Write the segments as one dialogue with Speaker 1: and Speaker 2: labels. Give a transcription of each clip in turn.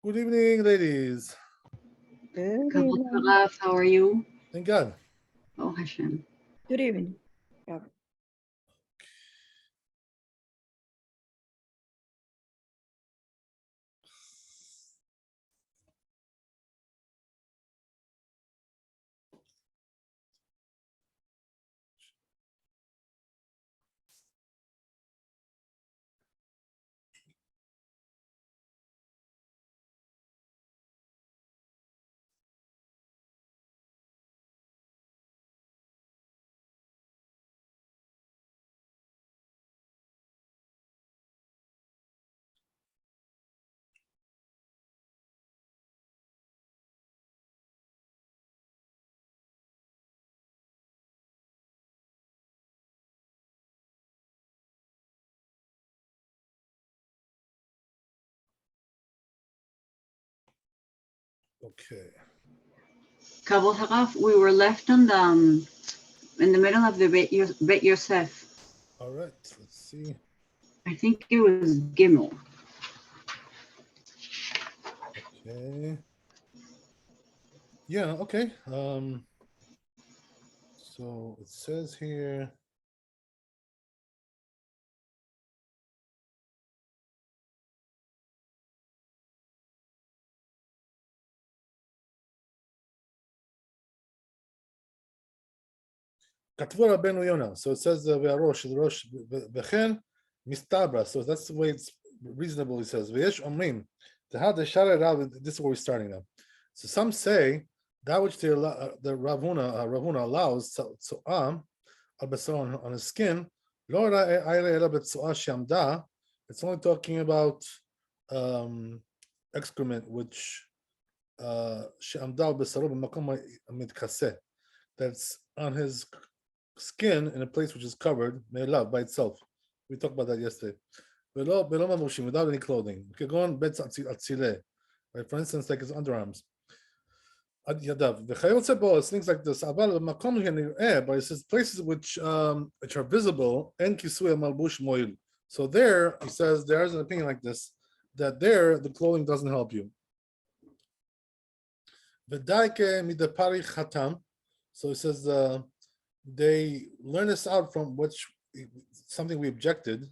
Speaker 1: Good evening, ladies.
Speaker 2: Good
Speaker 3: Kabbalah
Speaker 2: evening.
Speaker 3: Raf, how are you?
Speaker 1: Thank God.
Speaker 3: Oh Hashem.
Speaker 2: Good evening. Yeah.
Speaker 1: Okay.
Speaker 3: Kabbalah Raf, we were left on the in the middle of the Bet Yosef.
Speaker 1: All right. Let's see.
Speaker 3: I think it was Gimel.
Speaker 1: Okay. Yeah. Okay. So it says here. כתבו רבנו יונה. So it says והראש, ראש, וכן מסתברא. So that's the way it's reasonable. He says ויש אומרים. This is where we're starting now. So some say that which the Ravuna allows on his skin. It's only talking about excrement which that's on his skin in a place which is covered by itself. We talked about that yesterday. Without any clothing. Right? For instance, like his underarms. Things like this. But it says places which are visible. So there, he says, there is an opinion like this, that there, the clothing doesn't help you. So he says, they learn this out from something we objected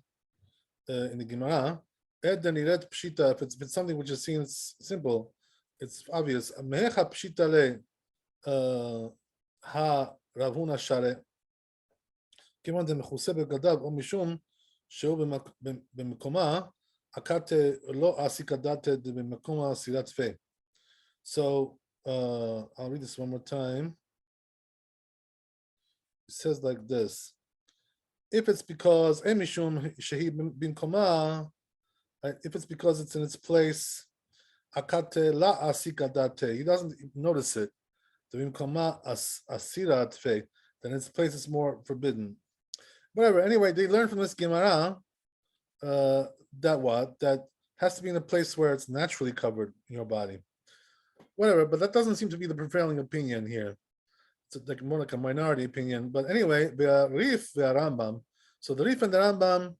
Speaker 1: in the Gemara. If it's something which is seen simple, it's obvious. Ravuna share. כיוון זה מכוסה בבגדיו או משום שהוא במקומה הכת לא העסיקה דעת במקום אסירת פה. So I'll read this one more time. It says like this. If it's because emishum shehi bimkoma, if it's because it's in its place, akate la asika date, he doesn't notice it. The bimkoma asirat fe, then its place is more forbidden. Whatever. Anyway, they learn from this Gemara that has to be in a place where it's naturally covered in your body. Whatever, but that doesn't seem to be the prevailing opinion here. It's like more like a minority opinion. But anyway, the Rif Rambam. So the Rif and the Rambam,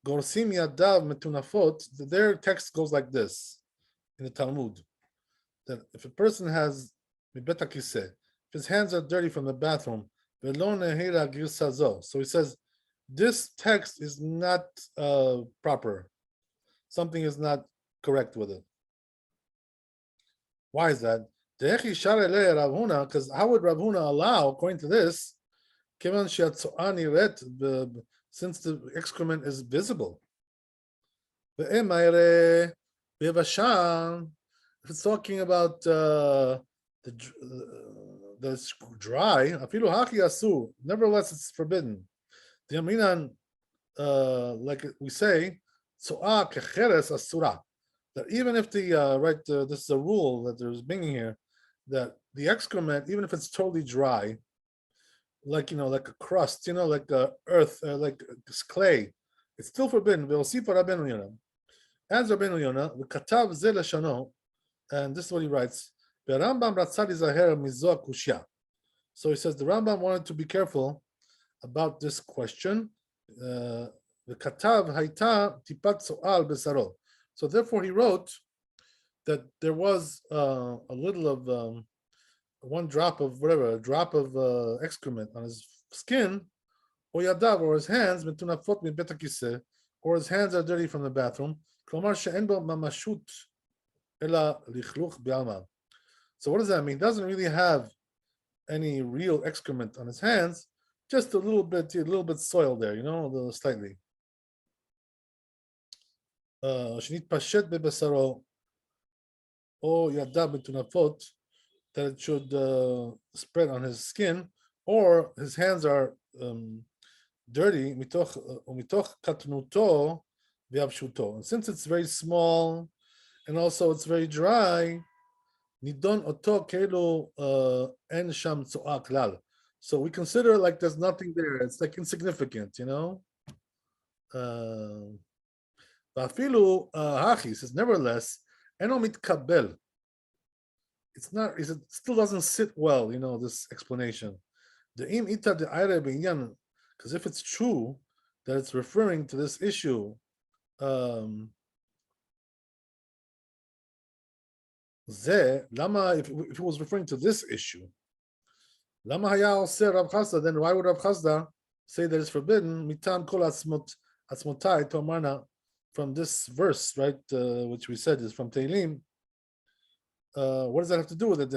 Speaker 1: Gorsim Yadav Metunafot, their text goes like this in the Talmud. That if a person has Mibeta Kiseh, if his hands are dirty from the bathroom, so he says, this text is not proper. Something is not correct with it. Why is that? Because how would Rav Huna allow, according to this, since the excrement is visible? If it's talking about the dry, nevertheless it's forbidden. The Aminan, like we say, that even if the this is a rule that there's being here, that the excrement, even if it's totally dry, like like a crust, like earth, like clay, it's still forbidden. As Rabbeinu Yonah, the Katav Ze Leshano, and this is what he writes. So he says the Rambam wanted to be careful about this question. The Katav Haita Tipat Soal Besaro. So therefore he wrote that there was a little of one drop of whatever, a drop of excrement on his skin, or yadav, or his hands, or his hands are dirty from the bathroom. So what does that mean? He doesn't really have any real excrement on his hands, just a little bit soil there, you know, slightly. That it should spread on his skin, or his hands are dirty, and since it's very small and also it's very dry, so we consider like there's nothing there. It's like insignificant, you know. He says, nevertheless, it's not. It still doesn't sit well, you know. This explanation, because if it's true that it's referring to this issue, if it was referring to this issue, then why would Rav Chazda say that it's forbidden? Mitam kol atzmotai tomarna, from this verse, right, which we said is from Tehillim. What does that have to do with it?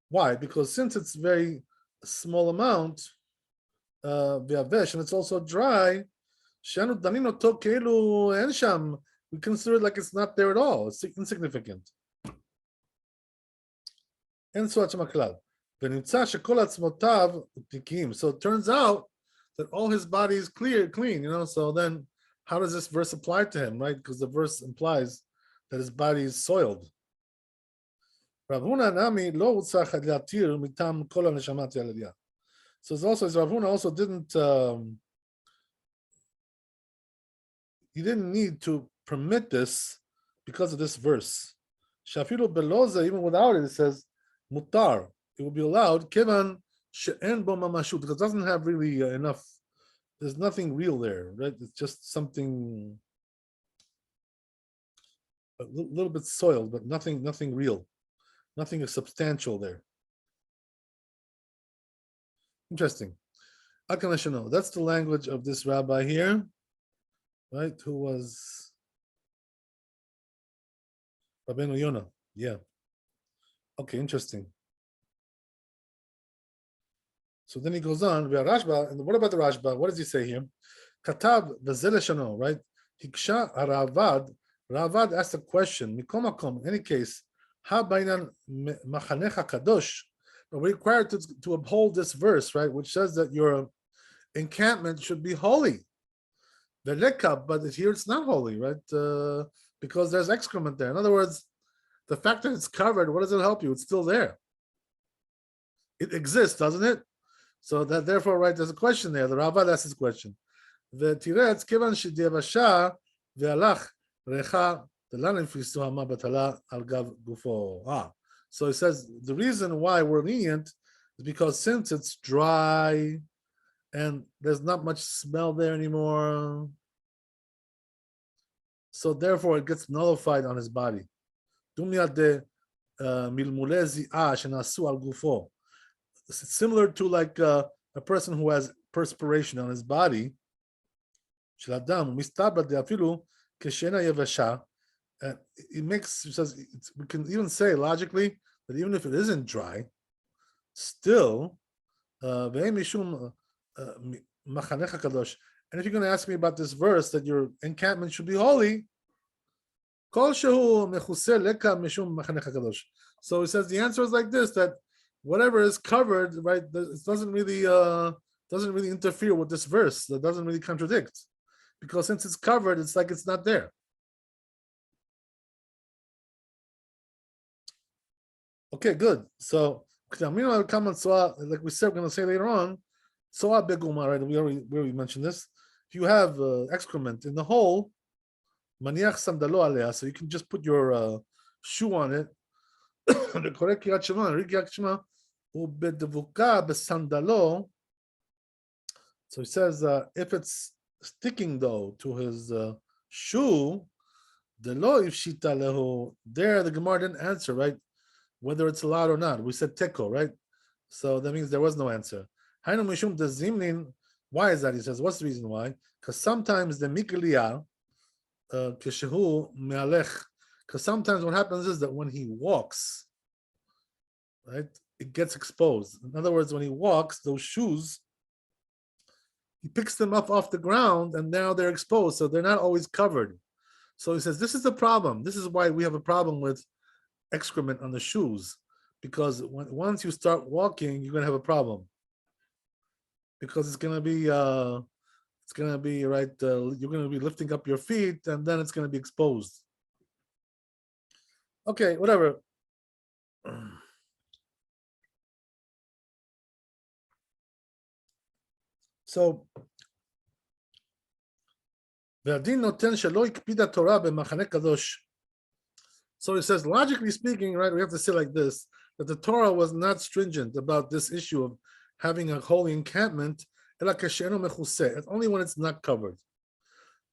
Speaker 1: Why? Because since it's very small amount, and it's also dry, we consider it like it's not there at all. It's insignificant. So it turns out that all his body is clean, you know. So then how does this verse apply to him, right? Because the verse implies that his body is soiled. So it's also, Rav Huna also didn't, he didn't need to permit this because of this verse. Shafilu beloza, even without it, it says mutar. It will be allowed. Kevan she'en bo mamashut, because it doesn't have really enough. There's nothing real there, right? It's just something a little bit soiled, but nothing real, nothing substantial there. Interesting. Akanashano. That's the language of this rabbi here, right? Who was Rabbeinu Yonah. Yeah. Okay, interesting. So then he goes on. Rashba, and what about the Rashba? What does he say here? Katav v'zeleshano, right? Hiksha Ravad. Ravad asked a question. Mikomakom. In any case, ha bainan machanecha kadosh. We're required to uphold this verse, right, which says that your encampment should be holy. But here it's not holy, right? Because there's excrement there. In other words, the fact that it's covered, what does it help you? It's still there. It exists, doesn't it? So that therefore, right, there's a question there. The Ravad asks this question. V'tiretz kivan shediyavasha ve'alach recha delanim fisuhama batala al gav gufo. So it says the reason why we're lenient is because since it's dry and there's not much smell there anymore, so therefore it gets nullified on his body. It's similar to like a person who has perspiration on his body. It makes, it says, we can even say logically that even if it isn't dry, still, and if you're going to ask me about this verse that your encampment should be holy, so he says the answer is like this, that whatever is covered, right, it doesn't really interfere with this verse. That doesn't really contradict, because since it's covered, it's like it's not there. Okay, good. So like we said, we're going to say later on, right? We already mentioned this. If you have excrement in the hole, maniach sandalo alea, so you can just put your shoe on it. The correct Kriyat Shema, ubedevuka besandalo. So he says if it's sticking though to his shoe, The lo ifshita lehu. There, the Gemara didn't answer, right? Whether it's allowed or not. We said teko, right? So that means there was no answer. Hainu mishum dezimnin. Why is that? He says, what's the reason why? Because sometimes the mikliya, kishehu mealech. Because sometimes what happens is that when he walks, right, it gets exposed. In other words, when he walks, those shoes, he picks them up off the ground and now they're exposed. So they're not always covered. So he says, this is the problem. This is why we have a problem with excrement on the shoes. Because once you start walking, you're going to have a problem. Because it's going to be right, you're going to be lifting up your feet and then it's going to be exposed. Okay, whatever. So, so he says, logically speaking, right, we have to say like this, that the Torah was not stringent about this issue of having a holy encampment. It's only when it's not covered.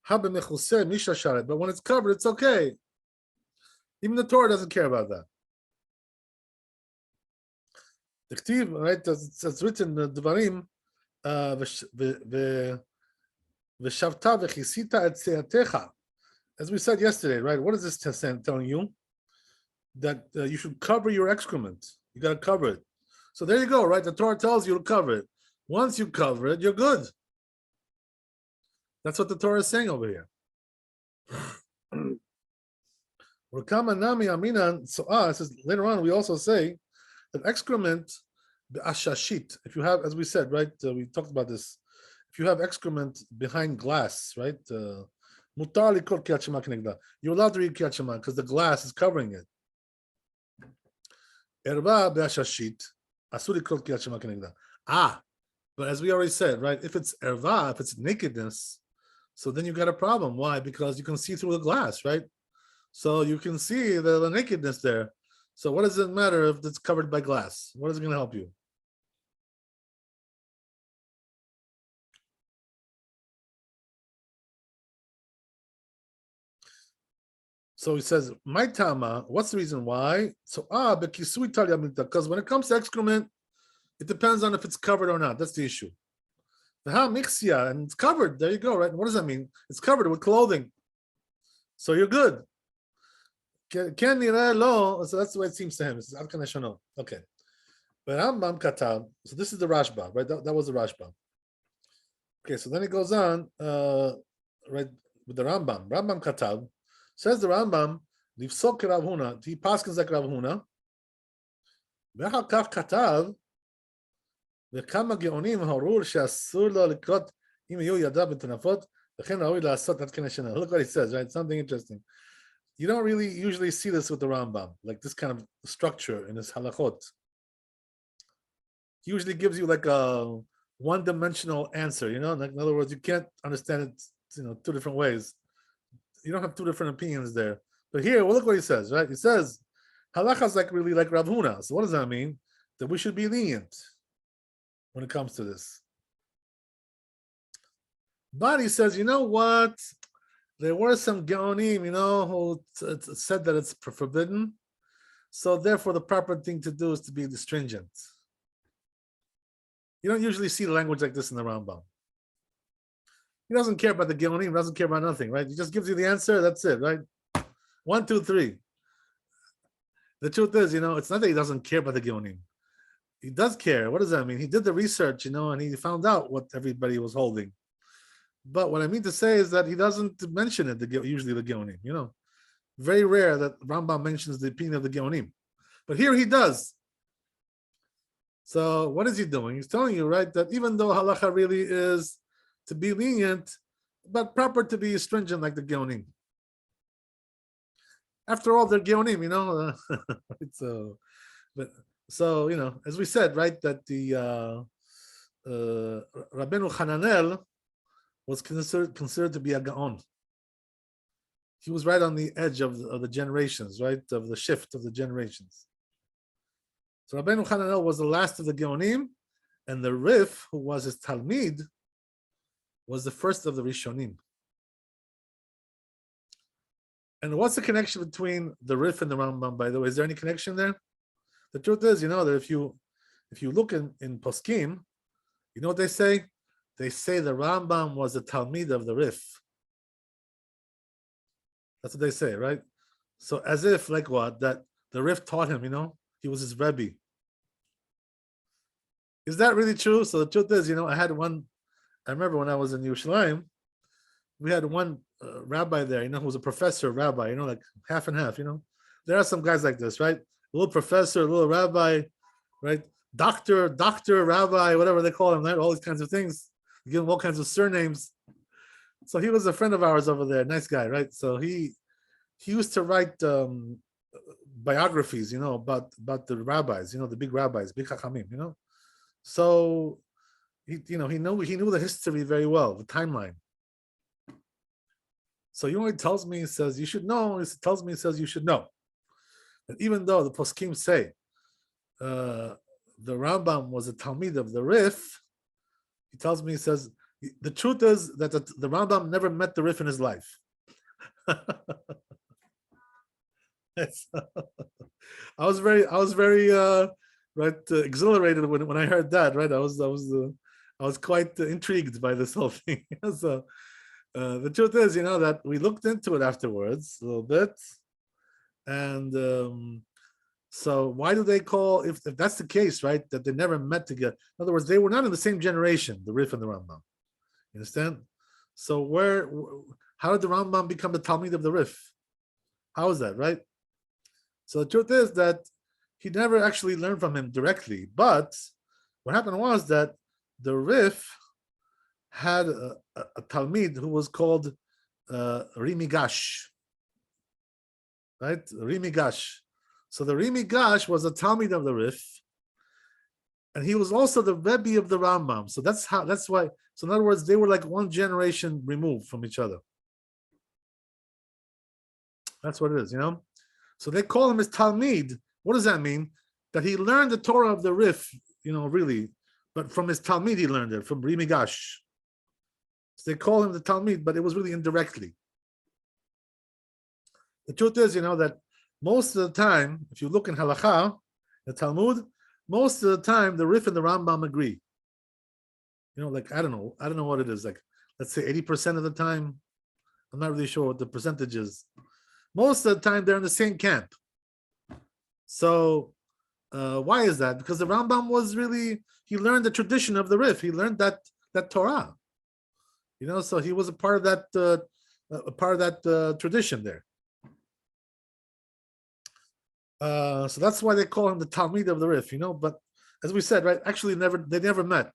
Speaker 1: But when it's covered, it's okay. Even the Torah doesn't care about that. The Ktiv, right, it's written in Devarim, as we said yesterday, right? What is this telling you? That you should cover your excrement. You got to cover it. So there you go, right? The Torah tells you to cover it. Once you cover it, you're good. That's what the Torah is saying over here. So it says later on, we also say that excrement, the ashashit, if you have, as we said, right? We talked about this. If you have excrement behind glass, right? You're allowed to read Kriyat Shema because the glass is covering it. But as we already said, right? If it's erva, if it's nakedness, so then you got a problem. Why? Because you can see through the glass, right? So you can see the nakedness there. So what does it matter if it's covered by glass? What is it going to help you? So he says, my tama, what's the reason why? So, because when it comes to excrement, it depends on if it's covered or not. That's the issue. And it's covered. There you go, right? What does that mean? It's covered with clothing. So you're good. So that's the way it seems to him. Okay. But Rambam Katab, so this is the Rashba, right? That was the Rashba. Okay, so then it goes on, right, with the Rambam. Rambam Katab, says the Rambam, Livsok Rav Huna, he paskins like Rav Huna. V'achal kach Katab, וכמה גאונים הורו שאסור לו לקרות אם יהיו ידיו בטנפות, וכן ראוי לעשות עד כן השנה. Look what he says, right? Something interesting. You don't really usually see this with the Rambam, like this kind of structure in his halachot. He usually gives you like a one-dimensional answer, you know? Like, in other words, you can't understand it, two different ways. You don't have two different opinions there. But here, well, look what he says, right? He says, halacha is like really like Rav Huna. So what does that mean? That we should be lenient when it comes to this. But he says, you know what? There were some Gaonim, who said that it's forbidden. So therefore, the proper thing to do is to be stringent. You don't usually see language like this in the Rambam. He doesn't care about the Gaonim, doesn't care about nothing, right? He just gives you the answer, that's it, right? 1, 2, 3. The truth is, it's not that he doesn't care about the Gaonim. He does care. What does that mean? He did the research, and he found out what everybody was holding. But what I mean to say is that he doesn't mention it, usually the Geonim, Very rare that Rambam mentions the opinion of the Geonim. But here he does. So what is he doing? He's telling you, right, that even though halacha really is to be lenient, but proper to be stringent like the Geonim. After all, they're Geonim, So, as we said, right, that the Rabbeinu Hananel was considered to be a Gaon. He was right on the edge of the generations, right, of the shift of the generations. So Rabbeinu Hananel was the last of the Geonim, and the Rif, who was his Talmid, was the first of the Rishonim. And what's the connection between the Rif and the Rambam, by the way? Is there any connection there? The truth is, that if you look in Poskim, you know what they say? They say the Rambam was a Talmid of the Rif. That's what they say, right? So as if, like what? That the Rif taught him, he was his Rebbe. Is that really true? So the truth is, I remember when I was in Yerushalayim, we had one rabbi there, who was a professor rabbi, like half and half, There are some guys like this, right? A little professor, a little rabbi, right? Doctor, rabbi, whatever they call him, right? All these kinds of things. Give him all kinds of surnames. So he was a friend of ours over there, nice guy, right? So he used to write biographies, about the rabbis, the big rabbis, big chachamim, So he knew the history very well, the timeline. So he tells me, he says, you should know. He says, you should know that even though the poskim say the Rambam was a Talmid of the Rif, he tells me, he says, the truth is that the Rambam never met the Rif in his life. I was very exhilarated when I heard that, right? I was quite intrigued by this whole thing. So the truth is, that we looked into it afterwards a little bit, and so why do they call, if that's the case, right, that they never met together? In other words, they were not in the same generation, the Rif and the Rambam. You understand? So how did the Rambam become the Talmid of the Rif? How is that, right? So the truth is that he never actually learned from him directly, but what happened was that the Rif had a Talmid who was called Rimi Gash, right? Rimi Gash. So the Rimi Gash was a Talmid of the Rif, and he was also the Rebbe of the Rambam. So that's why. So in other words, they were like one generation removed from each other. That's what it is, So they call him his Talmid. What does that mean? That he learned the Torah of the Rif, really, but from his Talmid he learned it, from Rimi Gash. So they call him the Talmid, but it was really indirectly. The truth is, that most of the time, if you look in Halakha, the Talmud, most of the time the Rif and the Rambam agree. Like I don't know what it is. Like let's say 80% of the time, I'm not really sure what the percentage is. Most of the time they're in the same camp. So why is that? Because the Rambam he learned the tradition of the Rif. He learned that Torah. So he was a part of that tradition there. So that's why they call him the Talmid of the Rif, But as we said, right? Actually, they never met.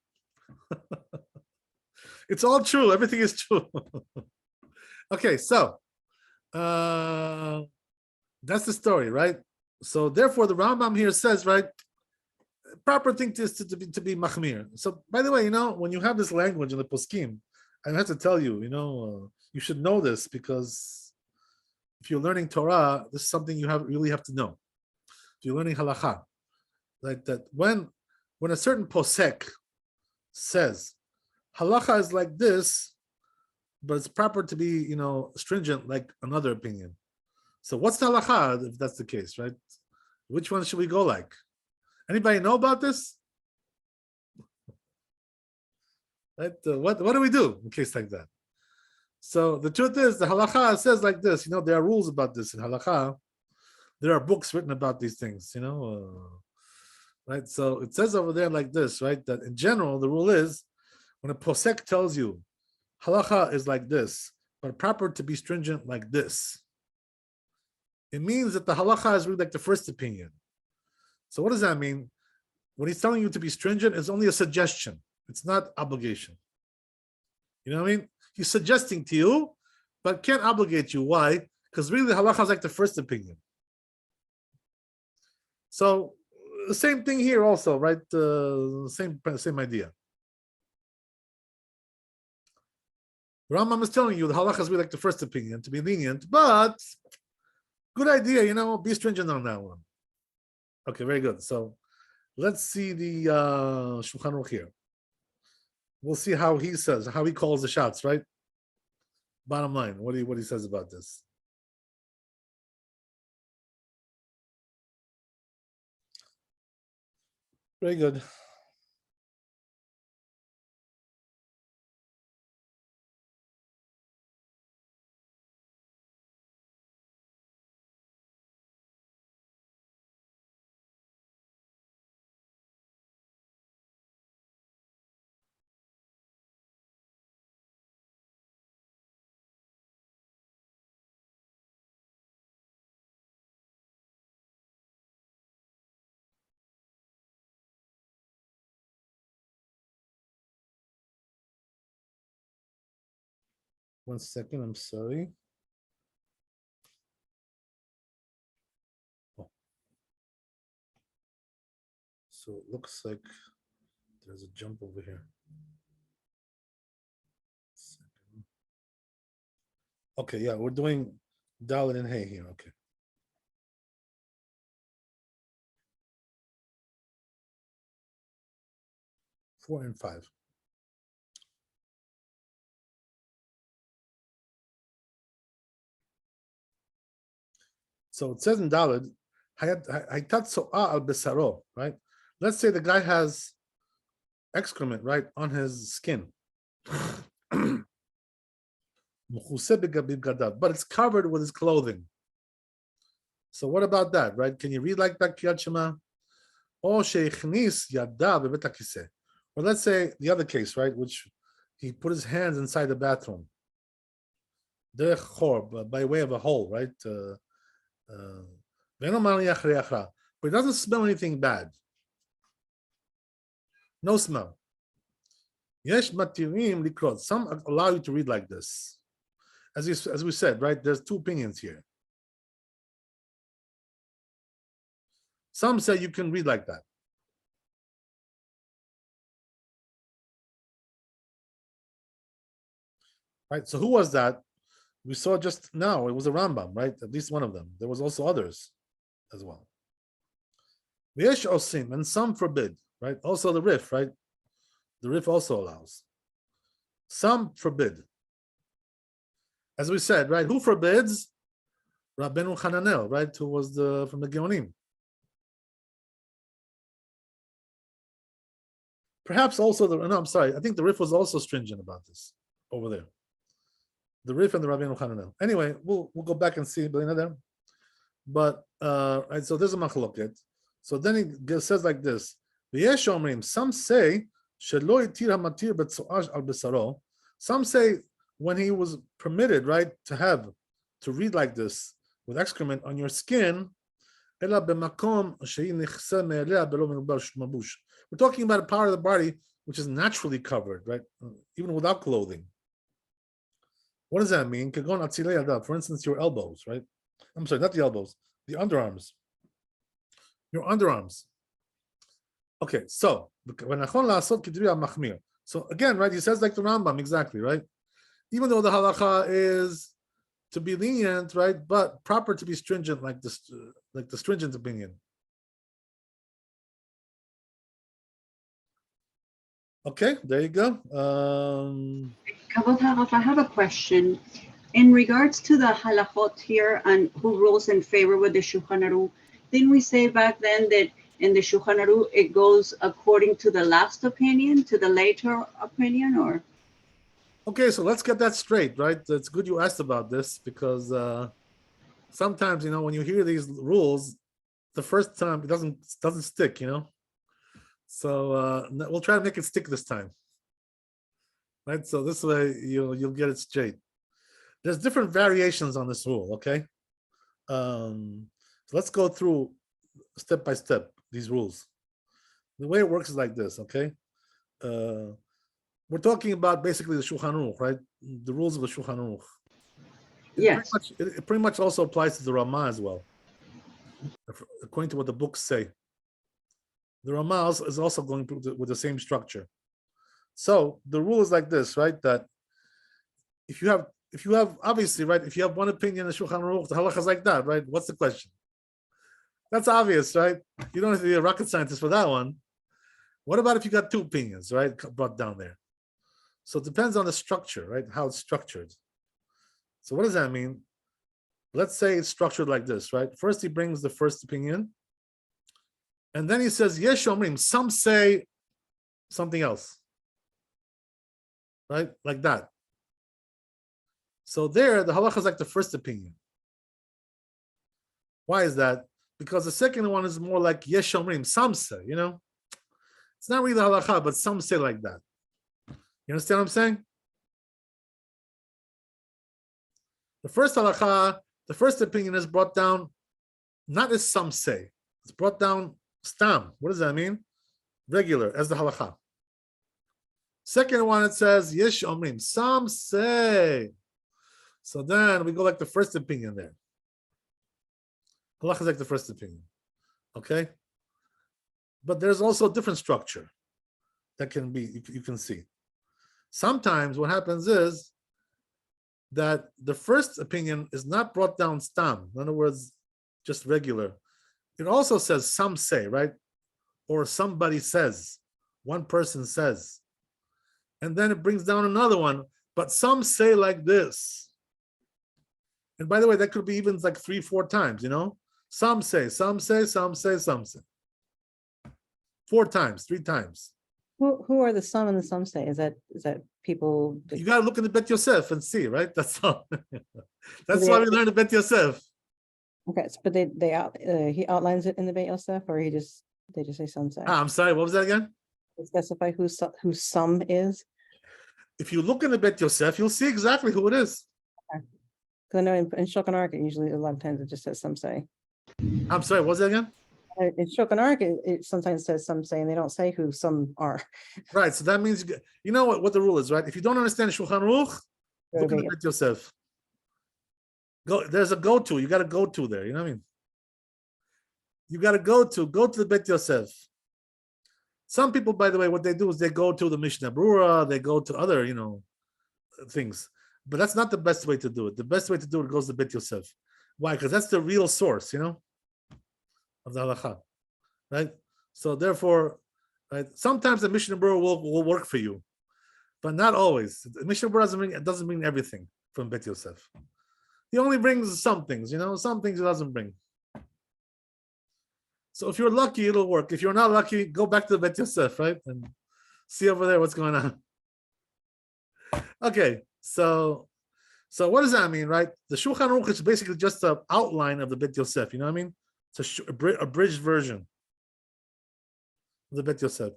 Speaker 1: It's all true. Everything is true. Okay, so that's the story, right? So therefore, the Rambam here says, right, proper thing is to be machmir. So by the way, when you have this language in the poskim, I have to tell you, you should know this, because if you're learning Torah, this is something you really have to know. If you're learning halakha, like that, when a certain posek says halacha is like this, but it's proper to be, stringent like another opinion. So what's the halacha if that's the case, right? Which one should we go like? Anybody know about this? Right? What do we do in case like that? So the truth is, the halacha says like this. There are rules about this in halacha. There are books written about these things. Right? So it says over there like this, right? That in general, the rule is when a posek tells you halacha is like this, but proper to be stringent like this, it means that the halacha is really like the first opinion. So what does that mean? When he's telling you to be stringent, it's only a suggestion. It's not obligation. You know what I mean? He's suggesting to you, but can't obligate you. Why? Because really the halacha is like the first opinion. So the same thing here also, right? Same idea. Rambam is telling you the halacha is really like the first opinion, to be lenient, but good idea, be stringent on that one. Okay, very good. So let's see the Shulchan Aruch here. We'll see how he calls the shots, right? Bottom line, what he says about this. Very good. One second, I'm sorry. Oh. So it looks like there's a jump over here. Second. Okay, yeah, we're doing Dalit and Hay here. Okay. Four and five. So it says in Dalit, al besaro, right? Let's say the guy has excrement, right, on his skin. But it's covered with his clothing. So what about that, right? Can you read like that, Kriyat Shema? Or let's say the other case, right, which he put his hands inside the bathroom. By way of a hole, right? But it doesn't smell anything bad. No smell. Some allow you to read like this. As we said, right, there's two opinions here. Some say you can read like that. Right, so who was that? We saw just now, it was a Rambam, right? At least one of them. There was also others as well. And some forbid, right? Also the Rif, right? The Rif also allows. Some forbid. As we said, right? Who forbids? Rabbeinu Hananel, right? Who was from the Geonim. Perhaps also I'm sorry. I think the Rif was also stringent about this over there. The Rif and the Rabbeinu Hananel. Anyway, we'll go back and see there. But right, so there's a machloket. So then he says like this: some say some say when he was permitted, right, to read like this with excrement on your skin. We're talking about a part of the body which is naturally covered, right, even without clothing. What does that mean? For instance, your elbows, right? I'm sorry, not the elbows, the underarms. Your underarms. Okay, so again, right, he says like the Rambam, exactly, right? Even though the halacha is to be lenient, right, but proper to be stringent, like this, like the stringent opinion. Okay, there you go.
Speaker 3: I have a question. In regards to the halachot here and who rules in favor with the Shulchan Aruch, didn't we say back then that in the Shulchan Aruch it goes according to the last opinion, to the later opinion, or?
Speaker 1: Okay, so let's get that straight, right? It's good you asked about this because sometimes, when you hear these rules, the first time it doesn't stick, So we'll try to make it stick this time, right? So this way you'll get it straight. There's different variations on this rule, okay? So let's go through step by step these rules. The way it works is like this, okay? We're talking about basically the Shulchan Aruch, right? The rules of the Shulchan Aruch.
Speaker 3: Yes.
Speaker 1: It pretty much also applies to the Ramah as well, according to what the books say. The Ramah is also going with the same structure. So the rule is like this, right? That if you have obviously, right, if you have one opinion in Shulchan Aruch, the halacha is like that, right? What's the question? That's obvious, right? You don't have to be a rocket scientist for that one. What about if you got two opinions, right, brought down there? So it depends on the structure, right? How it's structured. So what does that mean? Let's say it's structured like this, right? First, he brings the first opinion. And then he says, Yesh Omrim, some say something else. Right? Like that. So there, the halacha is like the first opinion. Why is that? Because the second one is more like Yesh Omrim, some say, It's not really the halacha, but some say like that. You understand what I'm saying? The first halacha, the first opinion is brought down, not as some say. It's brought down stam. What does that mean? Regular, as the halacha. Second one, it says, Yesh Omrim, some say. So then we go like the first opinion there. Halacha is like the first opinion. Okay? But there's also a different structure that can be, you can see. Sometimes what happens is that the first opinion is not brought down stam. In other words, just regular. It also says some say, right? Or somebody says, one person says. And then it brings down another one, but some say like this. And by the way, that could be even like 3-4 times, Some say, some say, some say, some say. 4 times, 3 times.
Speaker 2: Who are the some and the some say? Is that people?
Speaker 1: You got to look in the Bet Yosef and see, right? That's all. That's why we learn the Bet Yosef.
Speaker 2: Okay, but he outlines it in the Beit Yosef, or they just say some say.
Speaker 1: I'm sorry, what was that again?
Speaker 2: They specify who some is.
Speaker 1: If you look in the Bet Yosef, you'll see exactly who it is.
Speaker 2: Okay. Because I know in Shulchan Aruch, usually a lot of times it just says some say.
Speaker 1: I'm sorry, what was that again?
Speaker 2: In Shulchan Aruch, it sometimes says some say, and they don't say who some are.
Speaker 1: Right, so that means you know what the rule is, right? If you don't understand Shulchan Aruch, look in the Bet Yosef. There's a go-to. You got to go to there. You know what I mean? You got to go to the Bet Yosef. Some people, by the way, what they do is they go to the Mishnah Brura, they go to other, things. But that's not the best way to do it. The best way to do it goes to Bet Yosef. Why? Because that's the real source, of the halakha, right? So therefore, right, sometimes the Mishnah Brura will work for you, but not always. The Mishnah Brura doesn't bring everything from Bet Yosef. He only brings some things, some things he doesn't bring. So if you're lucky, it'll work. If you're not lucky, go back to the Bet Yosef, right? And see over there what's going on. Okay, so what does that mean, right? The Shulchan Aruch is basically just an outline of the Bet Yosef, you know what I mean? It's a abridged version of the Bet Yosef.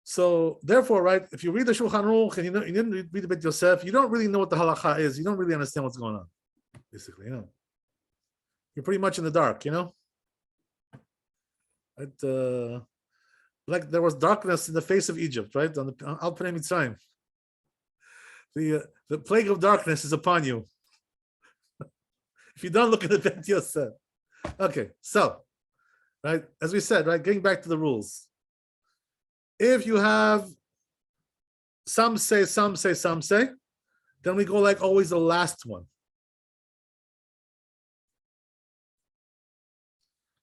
Speaker 1: So therefore, right, if you read the Shulchan Aruch and you didn't read the Bet Yosef, you don't really know what the halacha is. You don't really understand what's going on, basically, You're pretty much in the dark, like there was darkness in the face of Egypt, right? On Al Pnei Mitzrayim. The plague of darkness is upon you. If you don't look at the Bet Yosef. Okay, so, right, as we said, right, getting back to the rules. If you have some say, some say, some say, then we go like always the last one.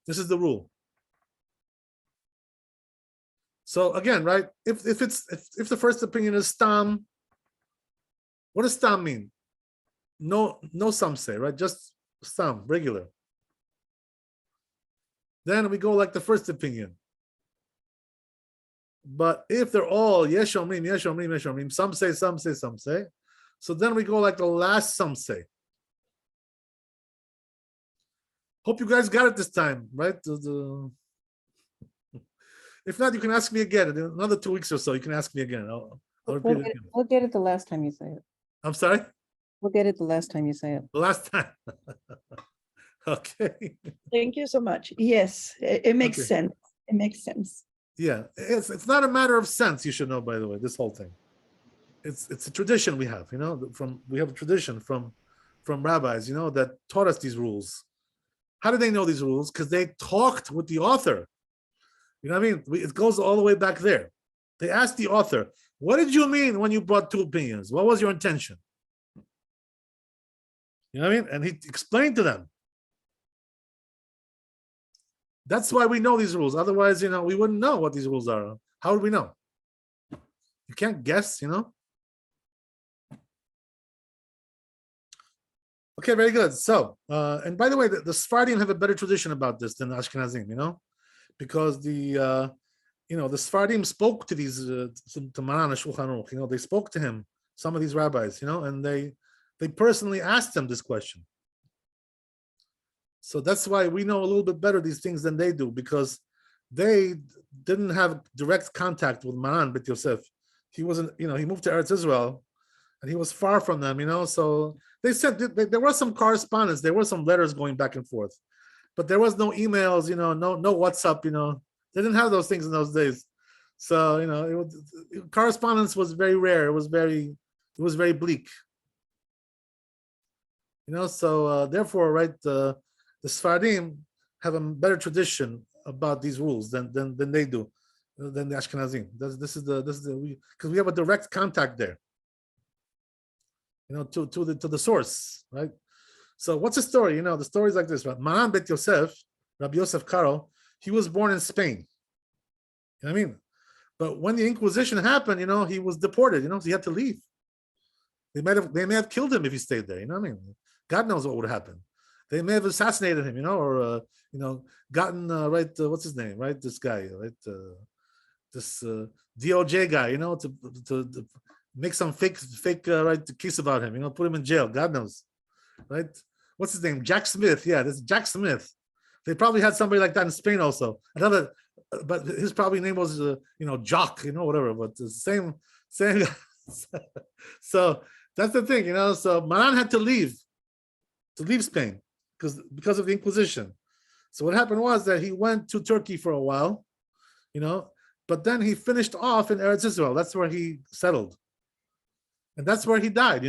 Speaker 1: This is the rule. So again, right, if the first opinion is stam, what does stam mean? No some say, right? Just stam, regular. Then we go like the first opinion. But if they're all Yesh Omrim, Yesh Omrim, Yesh Omrim, some say, some say, some say. So then we go like the last some say. Hope you guys got it this time, right? If not, you can ask me again. In another 2 weeks or so, you can ask me again. I'll repeat it again.
Speaker 2: We'll get it the last time you say it.
Speaker 1: I'm sorry?
Speaker 2: We'll get it the last time you say it.
Speaker 1: The last time. Okay.
Speaker 4: Thank you so much. Yes, it makes
Speaker 1: Okay.
Speaker 4: sense. It makes sense.
Speaker 1: Yeah, it's not a matter of sense, you should know, by the way, this whole thing. It's a tradition we have, we have a tradition from rabbis, that taught us these rules. How did they know these rules? Because they talked with the author. You know what I mean? It goes all the way back there. They asked the author, what did you mean when you brought 2 opinions? What was your intention? You know what I mean? And he explained to them. That's why we know these rules. Otherwise, we wouldn't know what these rules are. How would we know? You can't guess, Okay, Okay, very good. So, and by the way, the Sephardim have a better tradition about this than the Ashkenazim, because the Sephardim spoke to these to Maran and Shulchan Aruch. They spoke to him, some of these rabbis, and they personally asked him this question. So that's why we know a little bit better these things than they do, because they didn't have direct contact with Maran Bet Yosef. He wasn't, he moved to Eretz Israel, and he was far from them, So they said there was some correspondence, there were some letters going back and forth, but there was no emails, no WhatsApp, They didn't have those things in those days. So, correspondence was very rare. It was very bleak. So therefore, right, the Sephardim have a better tradition about these rules than they do, than the Ashkenazim. This is because we have a direct contact there. To the source, right? So what's the story? The story is like this, right? Maran Bet Yosef, Rabbi Yosef Karo, he was born in Spain. You know what I mean? But when the Inquisition happened, he was deported, so he had to leave. They may have killed him if he stayed there, what I mean? God knows what would happen. They may have assassinated him, or gotten right, what's his name, right? This guy, right? This DOJ guy, to make some fake right case about him, put him in jail. God knows, right? What's his name? Jack Smith. Yeah, this is Jack Smith. They probably had somebody like that in Spain also. But his probably name was Jock, whatever. But the same. So that's the thing, So Maran had to leave Spain because of the Inquisition. So what happened was that he went to Turkey for a while, but then he finished off in Eretz Israel. That's where he settled, and that's where he died.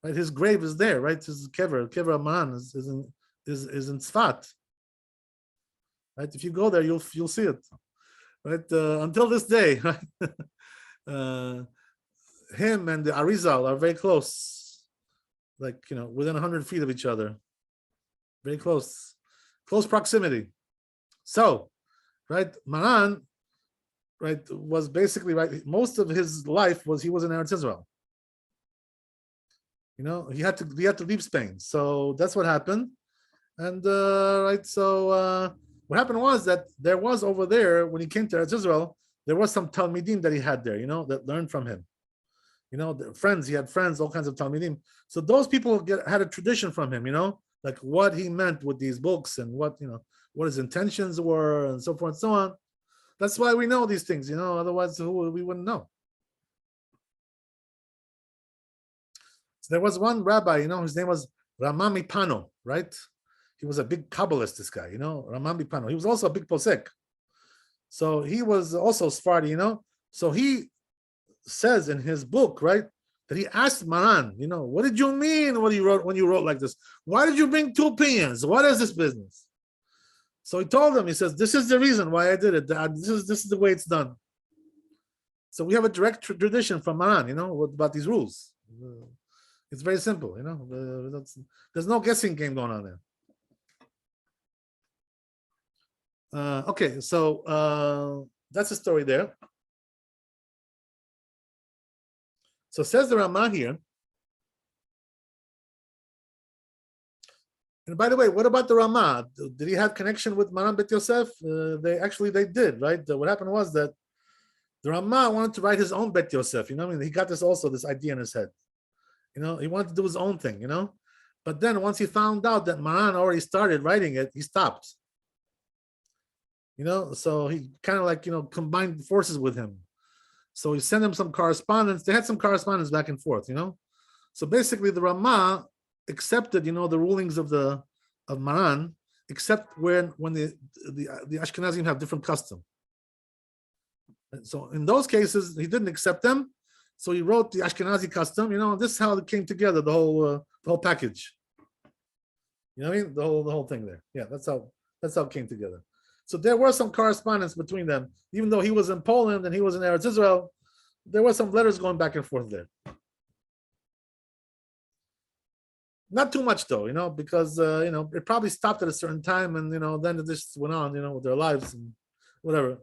Speaker 1: Right? His grave is there, right? His kever Maran is in Tzfat. Right? If you go there, you'll see it. Right? Until this day, right? Him and the Arizal are very close, like within 100 feet of each other, very close proximity. So, right, Maran, right, was basically right. Most of his life he was in Eretz Israel. He had to leave Spain. So that's what happened, and right. So what happened was that there was over there when he came to Eretz Israel, there was some Talmidim that he had there, that learned from him. The friends, he had friends, all kinds of Talmidim. So those people had a tradition from him, like what he meant with these books and what his intentions were and so forth and so on. That's why we know these things, otherwise we wouldn't know. So there was one rabbi, his name was Ramami Pano, right? He was a big Kabbalist, this guy, Ramami Pano. He was also a big posek. So he was also Sephardi, So he says in his book, right, that he asked Maran, what did you mean when you wrote like this? Why did you bring two opinions? What is this business? So he told him, he says, this is the reason why I did it. This is the way it's done. So we have a direct tradition from Maran, about these rules. It's very simple, there's no guessing game going on there. Okay, so that's the story there. So says the Ramah here. And by the way, what about the Ramah? Did he have connection with Maran Bet Yosef? They did, right? What happened was that the Ramah wanted to write his own Bet Yosef. He got this idea in his head. He wanted to do his own thing. But then once he found out that Maran already started writing it, he stopped. So he kind of combined forces with him. So he sent him some correspondence. They had some correspondence back and forth, So basically the Ramah accepted, the rulings of Maran, except when the Ashkenazim have different custom. And so in those cases, he didn't accept them. So he wrote the Ashkenazi custom, this is how it came together, the whole package. You know what I mean? The whole thing there. Yeah, that's how it came together. So there was some correspondence between them, even though he was in Poland and he was in Eretz Israel. There were some letters going back and forth there. Not too much though, because it probably stopped at a certain time, and then it just went on, with their lives and whatever.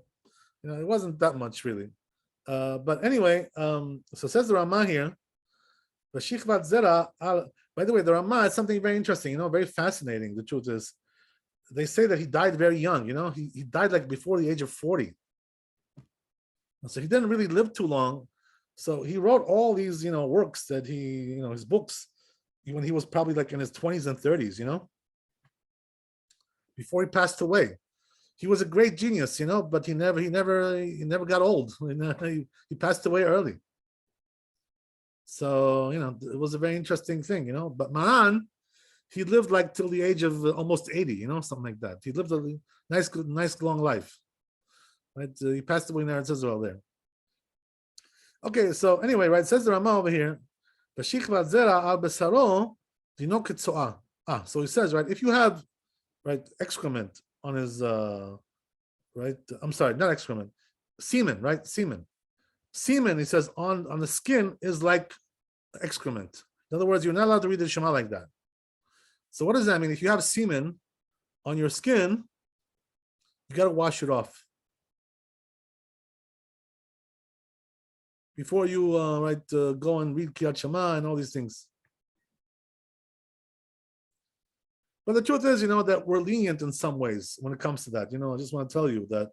Speaker 1: It wasn't that much really. But anyway, so says the Ramah here, V'shichvat zera By the way, the Ramah is something very interesting, very fascinating. The truth is, they say that he died very young, he died like before the age of 40. So he didn't really live too long. So he wrote all these, works that his books, when he was probably like in his 20s and 30s, before he passed away. He was a great genius, but he never got old. He passed away early. So, it was a very interesting thing, but Maran, he lived like till the age of almost 80, something like that. He lived a nice long life. Right? He passed away in Eretz Israel there. Okay, so anyway, right, it says the Ramah over here, so he says, right, if you have, right, excrement on his, right, I'm sorry, not excrement, semen, right, semen, he says, on the skin is like excrement. In other words, you're not allowed to read the Shema like that. So what does that mean? If you have semen on your skin, you got to wash it off before you go and read Kriyat Shema and all these things. But the truth is, that we're lenient in some ways when it comes to that. I just want to tell you that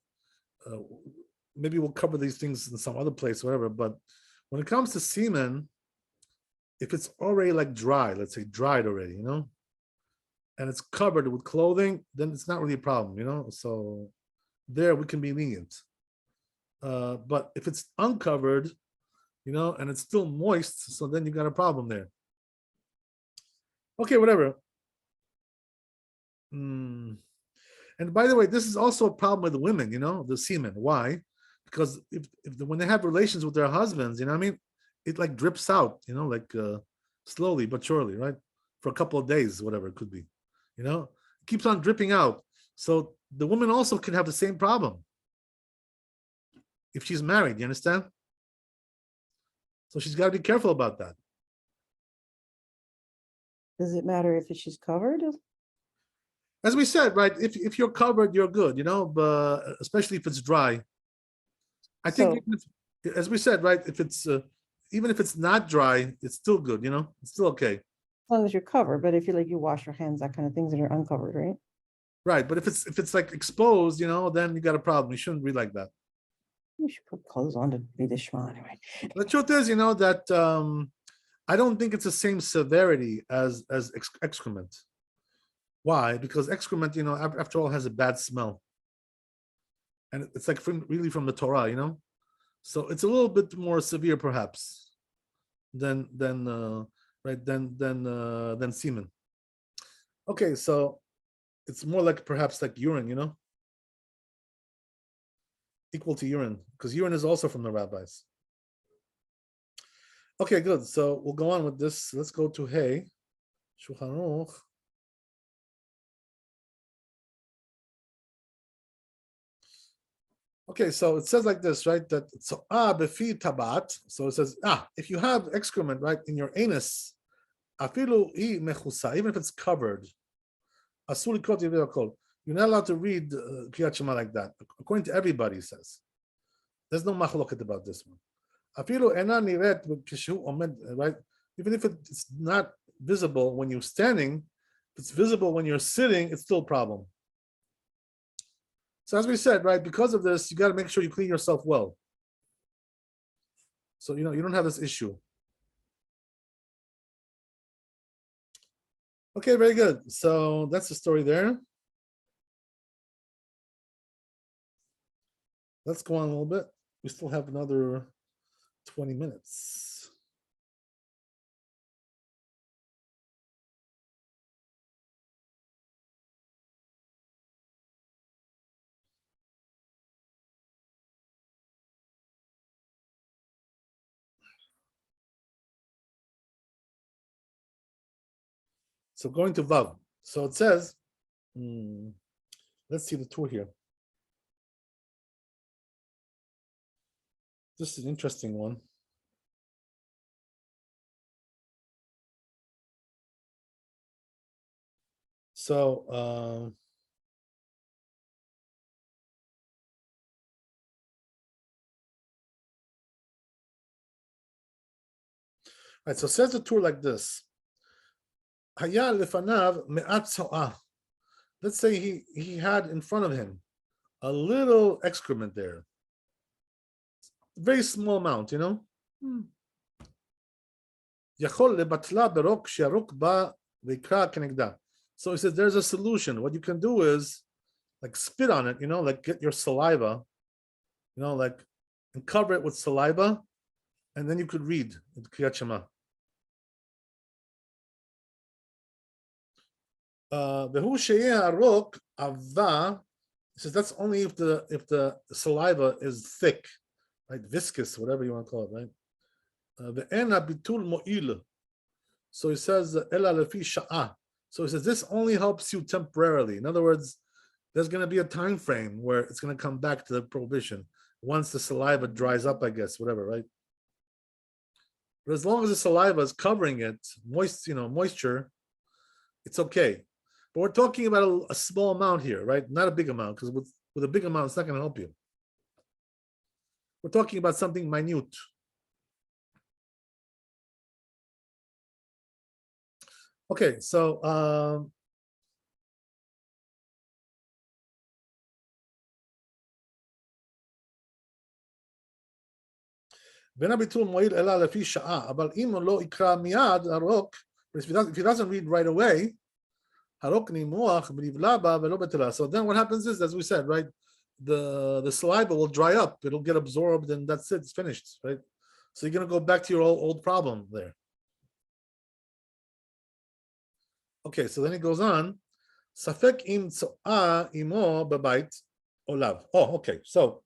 Speaker 1: maybe we'll cover these things in some other place, whatever. But when it comes to semen, if it's already like dry, let's say dried already, and it's covered with clothing, then it's not really a problem, So there we can be lenient. But if it's uncovered, and it's still moist, so then you got a problem there. Okay, whatever. And by the way, this is also a problem with the women, the semen. Why? Because when they have relations with their husbands, it like drips out, like slowly but surely, right? For a couple of days, whatever it could be, it keeps on dripping out. So the woman also can have the same problem if she's married, you understand? So she's got to be careful about that.
Speaker 2: Does it matter if she's covered?
Speaker 1: As we said, right, if you're covered, you're good, but especially if it's dry. I think, as we said, right, if it's even if it's not dry, it's still good, it's still okay.
Speaker 2: As long as you're covered, but if you wash your hands, that kind of things that are uncovered, right?
Speaker 1: Right, but if it's like exposed, then you got a problem. You shouldn't read like that.
Speaker 2: You should put clothes on to read the Shema anyway.
Speaker 1: The truth is, that I don't think it's the same severity as excrement. Why? Because excrement, after all, has a bad smell, and it's like really from the Torah, So it's a little bit more severe, perhaps, than semen. Okay, so it's more like perhaps like urine, equal to urine, because urine is also from the rabbis. Okay, good. So we'll go on with this. Let's go to Hey, Shulchan Aruch. Okay, so it says like this, right? That so befi tabat. So it says if you have excrement right in your anus, afilu I mechusa, even if it's covered, asur likot yevei. You're not allowed to read Kriyat Shema like that. According to everybody, it says. There's no machloket about this one. Afilu ena niret kishu omed, right? Even if it's not visible when you're standing, if it's visible when you're sitting, it's still a problem. So as we said, right, because of this, you got to make sure you clean yourself well. So, you don't have this issue. Okay, very good. So that's the story there. Let's go on a little bit. We still have another 20 minutes. So going to Vav. So it says, let's see the tour here. This is an interesting one. So right, so it says the tour like this. Haya lefanav me'at so'ah. Let's say he had in front of him a little excrement there, very small amount, Yachol lebatla berok she'arok ba v'ikra kenegda. So he says there's a solution. What you can do is like spit on it, like get your saliva, like and cover it with saliva, and then you could read the Kriyat Shema. Behu sheyeh arok ava. He says that's only if the saliva is thick, right, viscous, whatever you want to call it, right? Ve'ena bitul mo'il. So he says ela lefi sha'ah. So he says this only helps you temporarily. In other words, there's going to be a time frame where it's going to come back to the prohibition once the saliva dries up, I guess, whatever, right? But as long as the saliva is covering it, moisture, it's okay. But we're talking about a small amount here, right? Not a big amount, because with a big amount, it's not going to help you. We're talking about something minute. Okay, so if he doesn't read right away, so then what happens is, as we said, right, the saliva will dry up, it'll get absorbed, and that's it, it's finished, right? So you're going to go back to your old problem there. Okay, so then he goes on. Safek im tso'a imo b'bait olav. Oh, okay. So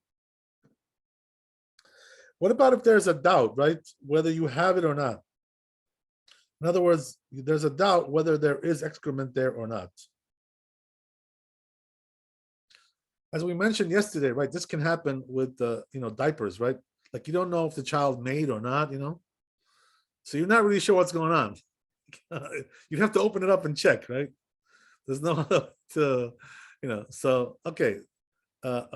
Speaker 1: what about if there's a doubt, right? Whether you have it or not? In other words, there's a doubt whether there is excrement there or not. As we mentioned yesterday, right? This can happen with diapers, right? Like you don't know if the child made or not, So you're not really sure what's going on. You have to open it up and check, right? There's no to, so okay. So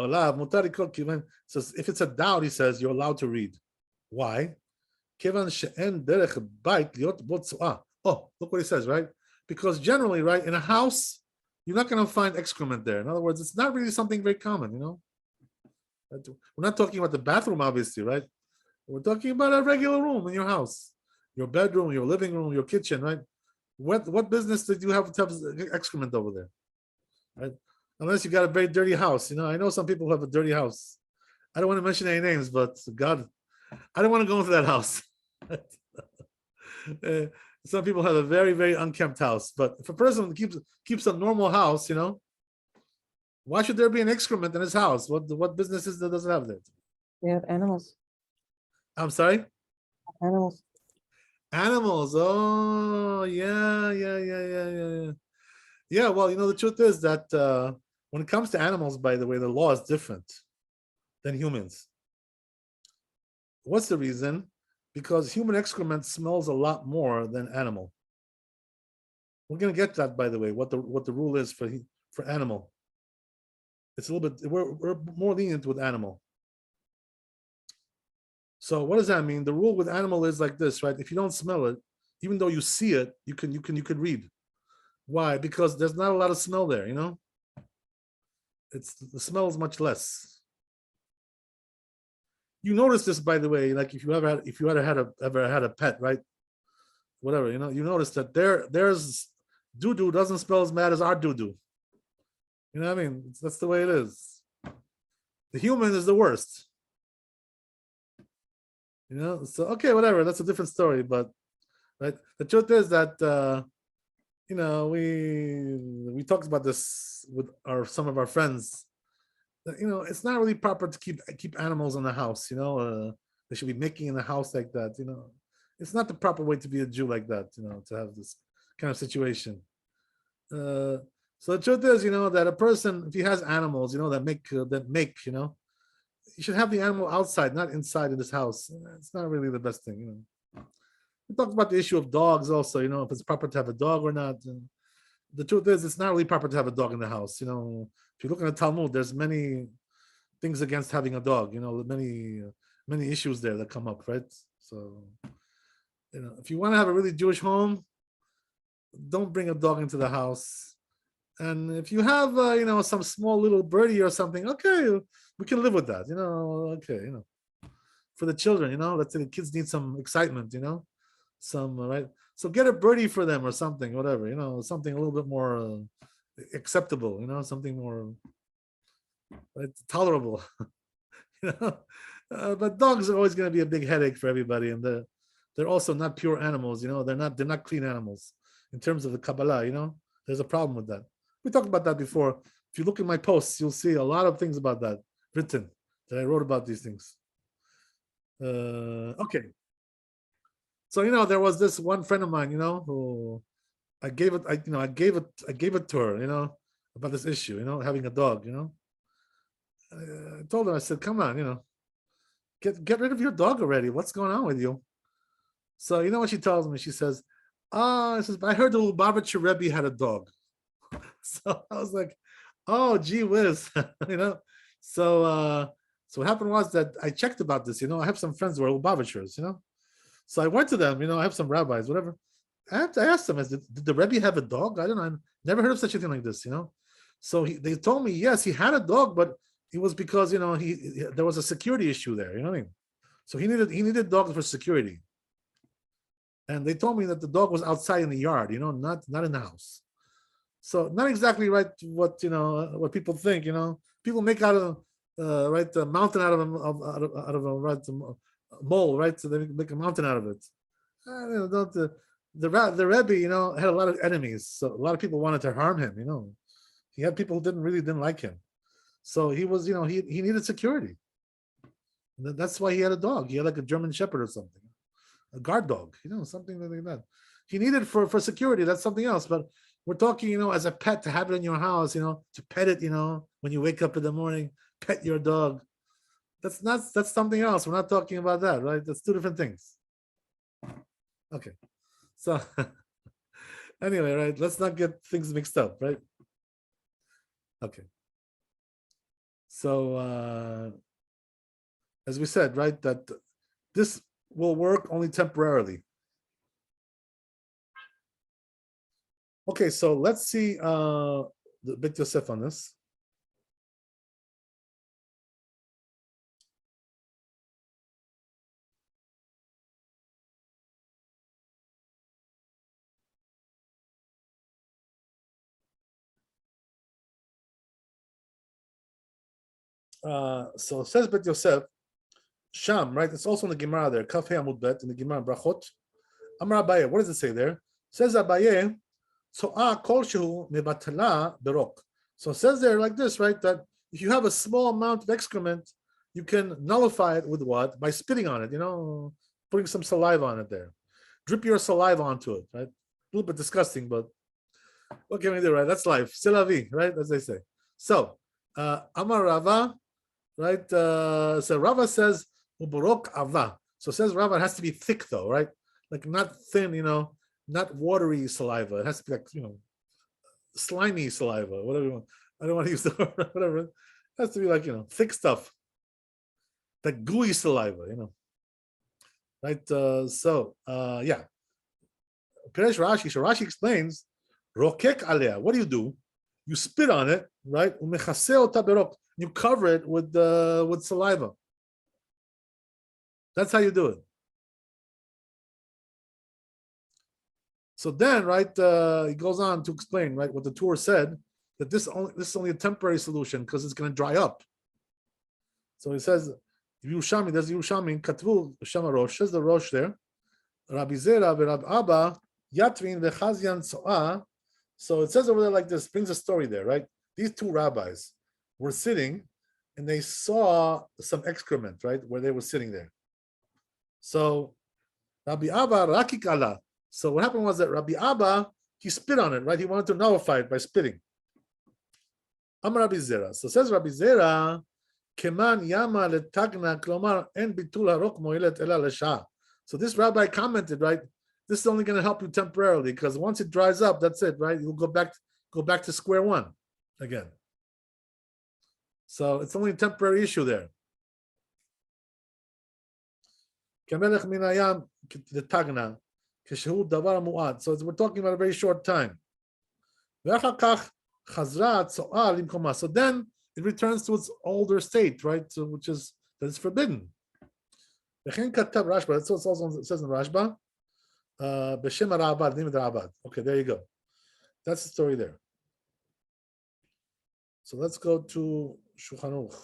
Speaker 1: if it's a doubt, he says you're allowed to read. Why? Oh, look what he says, right? Because generally, right, in a house, you're not going to find excrement there. In other words, it's not really something very common, We're not talking about the bathroom, obviously, right? We're talking about a regular room in your house, your bedroom, your living room, your kitchen, right? What business did you have to have excrement over there, right? Unless you got a very dirty house. I know some people who have a dirty house. I don't want to mention any names, but God, I don't want to go into that house. Some people have a very, very unkempt house. But if a person keeps a normal house, why should there be an excrement in his house? What businesses does it have there?
Speaker 2: They have animals.
Speaker 1: I'm sorry?
Speaker 2: Animals.
Speaker 1: Animals. Oh, yeah. Yeah, well, the truth is that when it comes to animals, by the way, the law is different than humans. What's the reason? Because human excrement smells a lot more than animal. We're going to get that, by the way, what the rule is for animal. It's a little bit, we're more lenient with animal. So what does that mean? The rule with animal is like this, right? If you don't smell it, even though you see it, you could read. Why? Because there's not a lot of smell there, the smell is much less. You notice this, by the way, like if you ever had a pet, right? Whatever, you notice that there's doo-doo doesn't smell as bad as our doo-doo. You know what I mean? That's the way it is. The human is the worst. So okay, whatever. That's a different story, but right. The truth is that we talked about this with some of our friends. That, it's not really proper to keep animals in the house. They should be making in the house like that. It's not the proper way to be a Jew like that. To have this kind of situation. So the truth is, that a person, if he has animals, that make, you should have the animal outside, not inside in this house. It's not really the best thing, We talked about the issue of dogs also, if it's proper to have a dog or not. And the truth is, it's not really proper to have a dog in the house. If you look in the Talmud, there's many things against having a dog. Many issues there that come up, right? So, if you want to have a really Jewish home, don't bring a dog into the house. And if you have, some small little birdie or something, okay, we can live with that. Okay, for the children, let's say the kids need some excitement, some right. So get a birdie for them or something, whatever, something a little bit more acceptable, something more tolerable. But dogs are always going to be a big headache for everybody, and they're also not pure animals. They're not clean animals in terms of the Kabbalah. There's a problem with that. We talked about that before. If you look at my posts, you'll see a lot of things about that written that I wrote about these things. Okay. So there was this one friend of mine, who I gave it to her, about this issue, having a dog, I told her, I said, come on, get rid of your dog already. What's going on with you? So you know what she tells me? She says, I heard the Lubavitcher Rebbe had a dog. So I was like, oh, gee whiz, So what happened was that I checked about this, I have some friends who are Lubavitchers, So I went to them, I have some rabbis, whatever. I asked them, did the Rebbe have a dog? I don't know. I never heard of such a thing like this, So they told me, yes, he had a dog, but it was because, there was a security issue there, you know what I mean? So he needed dogs for security. And they told me that the dog was outside in the yard, not in the house. So not exactly right what people think, people make out of a mountain out of a mole, right? So they make a mountain out of it. The Rebbe, had a lot of enemies, so a lot of people wanted to harm him. He had people who didn't like him, so he was, he needed security. That's why he had a dog. He had like a German Shepherd or something, a guard dog, something like that. He needed for security. That's something else, but. We're talking, as a pet, to have it in your house, to pet it, when you wake up in the morning, pet your dog. That's something else. We're not talking about that, right? That's two different things. Okay. So anyway, right, let's not get things mixed up, right? Okay. So as we said, right, that this will work only temporarily. Okay, so let's see the Beit Yosef on this. So it says Beit Yosef, Sham, right? It's also in the Gemara there, Kaf He Amud Bet, in the Gemara Brachot. Amar Abaye, what does it say there? It says Abaye, so it says there like this, right? That if you have a small amount of excrement, you can nullify it with what? By spitting on it, putting some saliva on it there. Drip your saliva onto it, right? A little bit disgusting, but what can we do, right? That's life. C'est la vie, right? As they say. So, Amar Rava, right? So Rava says, Uborok Ava. So it says Rava, it has to be thick though, right? Like not thin, not watery saliva. It has to be like, slimy saliva, whatever you want. I don't want to use the word, whatever. It has to be like, thick stuff. Like gooey saliva, Right? Yeah. Peresh Rashi, so Rashi explains, Rokek alea. What do? You spit on it, right? You cover it with saliva. That's how you do it. So then, right, he goes on to explain, right, what the Torah said, that this is only a temporary solution because it's going to dry up. So he says, Yerushalmi, there's Yerushalmi, Katvu, Shema Rosh, says the Rosh there, Rabbi Zera, Rabbi Abba, Yatrin, Vechazyan, So'a. So it says over there like this, brings a story there, right? These two rabbis were sitting and they saw some excrement, right, where they were sitting there. So Rabbi Abba, Rakik Allah. So what happened was that Rabbi Abba, he spit on it, right? He wanted to nullify it by spitting. Amar Rabbi Zera. So says Rabbi Zera, Keman Yama letagna klomar en bitul harok moilet ela l'sha. So this rabbi commented, right? This is only going to help you temporarily because once it dries up, that's it, right? You'll go back to square one again. So it's only a temporary issue there. Kamelech min hayam letagna. כשהוא דבר מועט. So we're talking about a very short time. ואחר כך חזרה הצואה למקומה. So then it returns to its older state, right? So which is that it's forbidden. וכן כתב רשב"א, that's what it also says in Rashba. בשם הרעב"ד, name of the Rabbi. Okay, there you go. That's the story there. So let's go to Shulchan Aruch.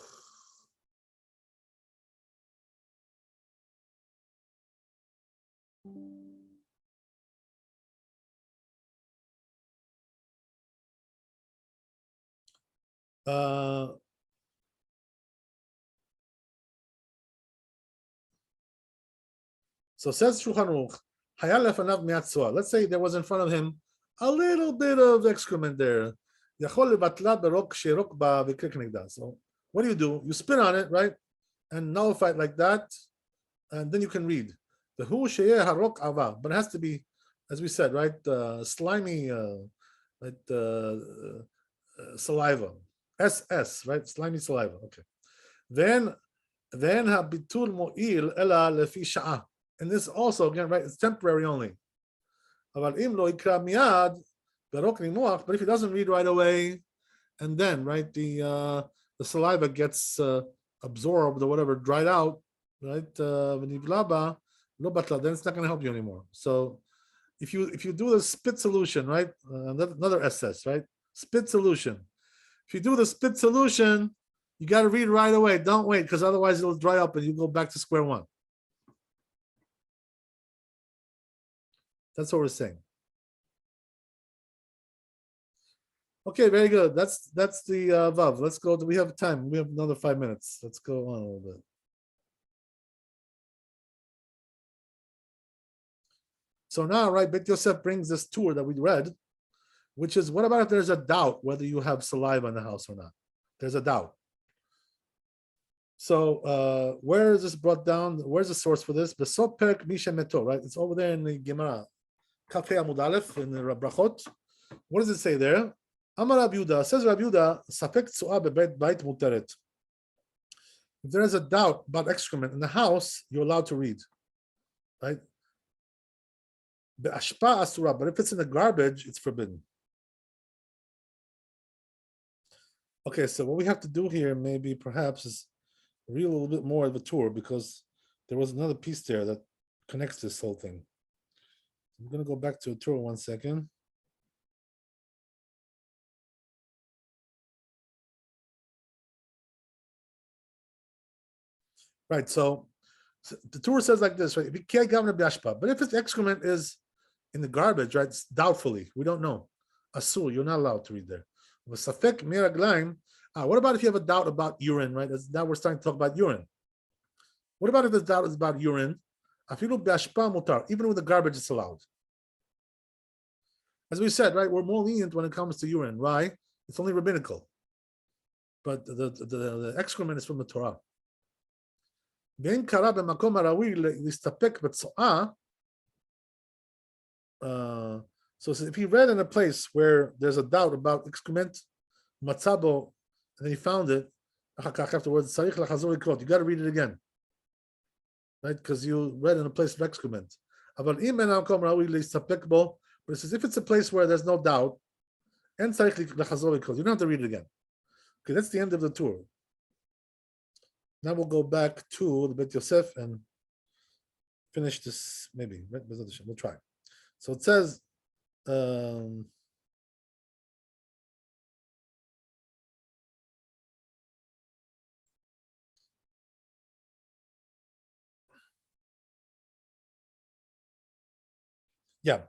Speaker 1: So says Shulchan Aruch, היה לפניו מעט צואה. Let's say there was in front of him a little bit of excrement there. יכול לבטלה ברוק שירוק בה ויקרה כנגדה. So what do? You spit on it, right? And nullify it like that, and then you can read. The hu sheyeh harok ava, but it has to be, as we said, right? Slimy, saliva. SS, right? Slimy saliva. Okay. Then habitul mo'il ela lefi sha'ah. And this also, again, right? It's temporary only. But if he doesn't read right away, and then, right, the saliva gets absorbed or whatever, dried out, right? Then it's not going to help you anymore. So if you do the spit solution, right? Another SS, right? Spit solution. If you do the spit solution, you got to read right away. Don't wait, because otherwise it'll dry up and you go back to square one. That's what we're saying. Okay, very good. That's the Vav. Let's go. We have time. We have another 5 minutes. Let's go on a little bit. So now, right, Bet Yosef brings this tour that we read, which is, what about if there's a doubt whether you have saliva in the house or not? There's a doubt. So where is this brought down? Where's the source for this? Besopek Misha Meto, right? It's over there in the Gemara. Kafei Amud Aleph in the Brachot. What does it say there? Amar Rabbi Yehuda, says Rabbi Yehuda, Safek Tzuah bebeit bait muteret. If there is a doubt about excrement in the house, you're allowed to read, right? Be'ashpa asura, but if it's in the garbage, it's forbidden. Okay, so what we have to do here, maybe perhaps, is read a little bit more of the tour, because there was another piece there that connects this whole thing. I'm going to go back to a tour 1 second. Right, so the tour says like this, right? But if its excrement is in the garbage, right? It's doubtfully, we don't know. Asur, you're not allowed to read there. What about if you have a doubt about urine, right? Now we're starting to talk about urine. What about if the doubt is about urine? Even with the garbage, it's allowed. As we said, right, we're more lenient when it comes to urine. Why? It's only rabbinical. But the excrement is from the Torah. So if he read in a place where there's a doubt about excrement, matzabo, and then he found it, afterwards, you got to read it again, right? Because you read in a place of excrement. But it says if it's a place where there's no doubt, and you don't have to read it again. Okay, that's the end of the tour. Now we'll go back to the Bet Yosef and finish this, maybe. We'll try. So it says, yeah.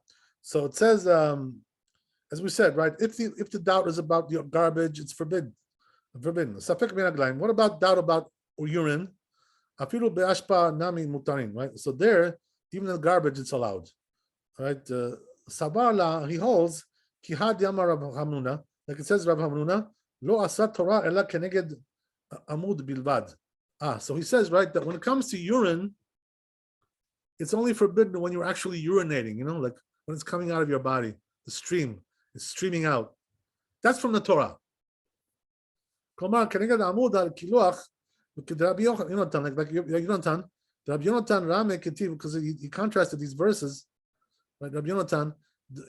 Speaker 1: So it says, as we said, right, if the doubt is about your garbage, it's forbidden. What about doubt about urine? Right? So there, even in the garbage, it's allowed. Right? Sabarla, he holds, like it says Rabbi Hamnuna, lo asat Torah ela keneged amud bilvad. So he says, right, that when it comes to urine, it's only forbidden when you're actually urinating, like when it's coming out of your body, the stream is streaming out. That's from the Torah. Komar keneged amud al kiluach, like Yonatan, Rabbi Yonatan Rame Ketiv, because he contrasted these verses. right? Rabbi Yonatan,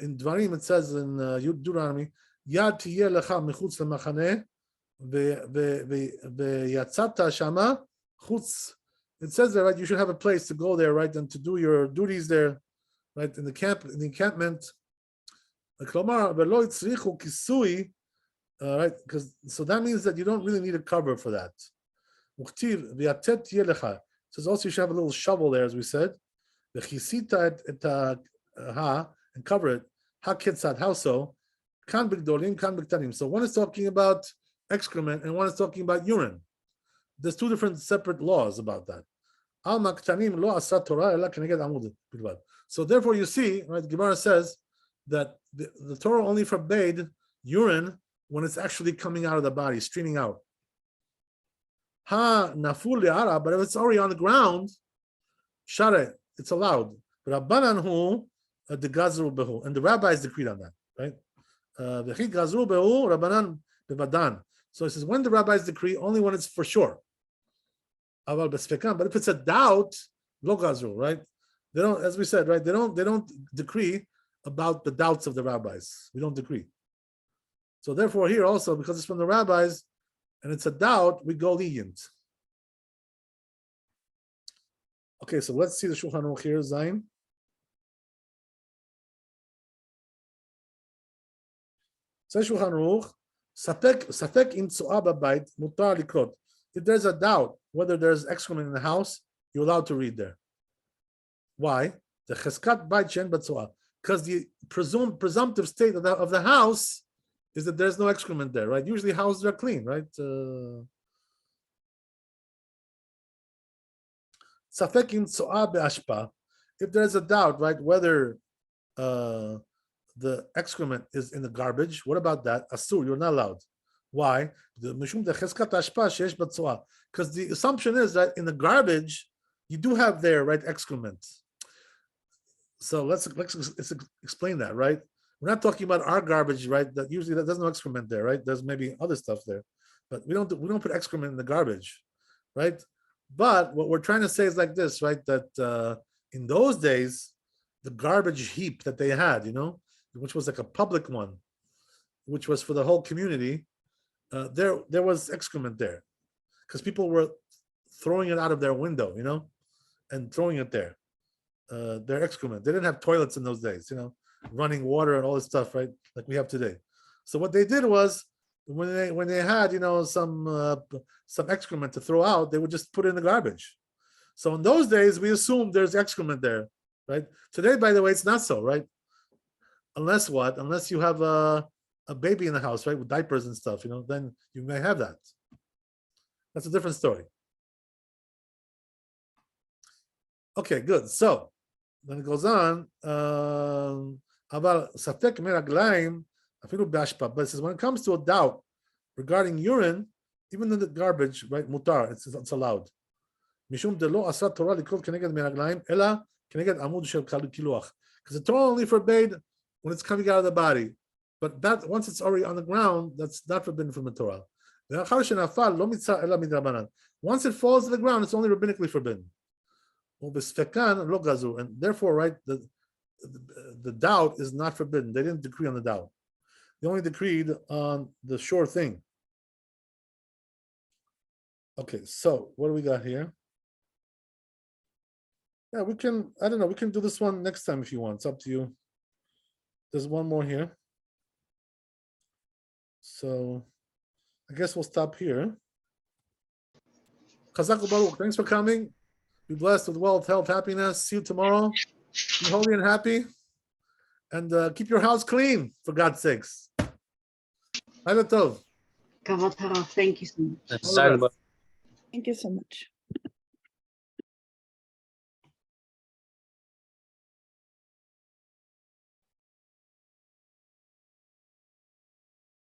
Speaker 1: in Dvarim it says in Deuteronomy, Yad tiyeh lecha mechutz lemachaneh veyatzata shama chutz. It says there, right? You should have a place to go there, right, and to do your duties there, right, in the camp, in the encampment. Klomar velo yitzrichu kisui, right? Because so that means that you don't really need a cover for that. Muchtiv v'yatet tiyeh lecha. It says also you should have a little shovel there, as we said. V'chisita et ha, and cover it. Ha kitzad, how so? Kan b'gdolim, kan b'ktanim. So one is talking about excrement and one is talking about urine. There's two different separate laws about that. Al maktanim lo asat Torah ela keneged amud bilvad. So therefore you see, right, the Gemara says that the Torah only forbade urine when it's actually coming out of the body, streaming out. Ha naful le'ara, but if it's already on the ground, share, it's allowed. But Rabbanan hu the gazru behu, and the rabbis decreed on that, right? V'chi gazru behu Rabbanan bevadan. So it says when the rabbis decree, only when it's for sure. Aval besfekan, but if it's a doubt, lo gazru, right? They don't, as we said, right? They don't decree about the doubts of the rabbis. We don't decree. So therefore, here also, because it's from the rabbis and it's a doubt, we go lenient. Okay, so let's see the Shulchan Aruch here, Zayin. Says Shulchan Aruch, Safek in tzu'ah b'bayit mutar likrot. If there's a doubt whether there's excrement in the house, you're allowed to read there. Why? The cheskat bayit shen b'tzu'ah. Because the presumptive state of the house is that there's no excrement there, right? Usually houses are clean, right? Safek in tzu'ah be'ashpa. If there's a doubt, right, whether the excrement is in the garbage, what about that? Asur, you're not allowed. Why? Because the assumption is that in the garbage, you do have there, right, excrement. So let's explain that, right? We're not talking about our garbage, right? That usually there's no excrement there, right? There's maybe other stuff there, but we don't put excrement in the garbage, right? But what we're trying to say is like this, right? That in those days, the garbage heap that they had, which was like a public one, which was for the whole community, there was excrement there, because people were throwing it out of their window, and throwing it there. Their excrement. They didn't have toilets in those days, running water and all this stuff, right? Like we have today. So what they did was when they had, some excrement to throw out, they would just put it in the garbage. So in those days, we assumed there's excrement there, right? Today, by the way, it's not so, right? Unless what? Unless you have a baby in the house, right, with diapers and stuff, then you may have that. That's a different story. Okay, good. So then it goes on. But it says when it comes to a doubt regarding urine, even in the garbage, right, mutar, it's allowed. Because the Torah only forbade when it's coming out of the body, but that once it's already on the ground, that's not forbidden from the Torah. Once it falls to the ground, it's only rabbinically forbidden. And therefore, right, the doubt is not forbidden. They didn't decree on the doubt. They only decreed on the sure thing. Okay, so what do we got here? Yeah, we can do this one next time if you want. It's up to you. There's one more here. So I guess we'll stop here. Chazak Baruch, thanks for coming. Be blessed with wealth, health, happiness. See you tomorrow. Be holy and happy. And keep your house clean, for God's sakes. Laila Tov.
Speaker 3: Kavod Harav, thank you so much.
Speaker 4: Thank you so much.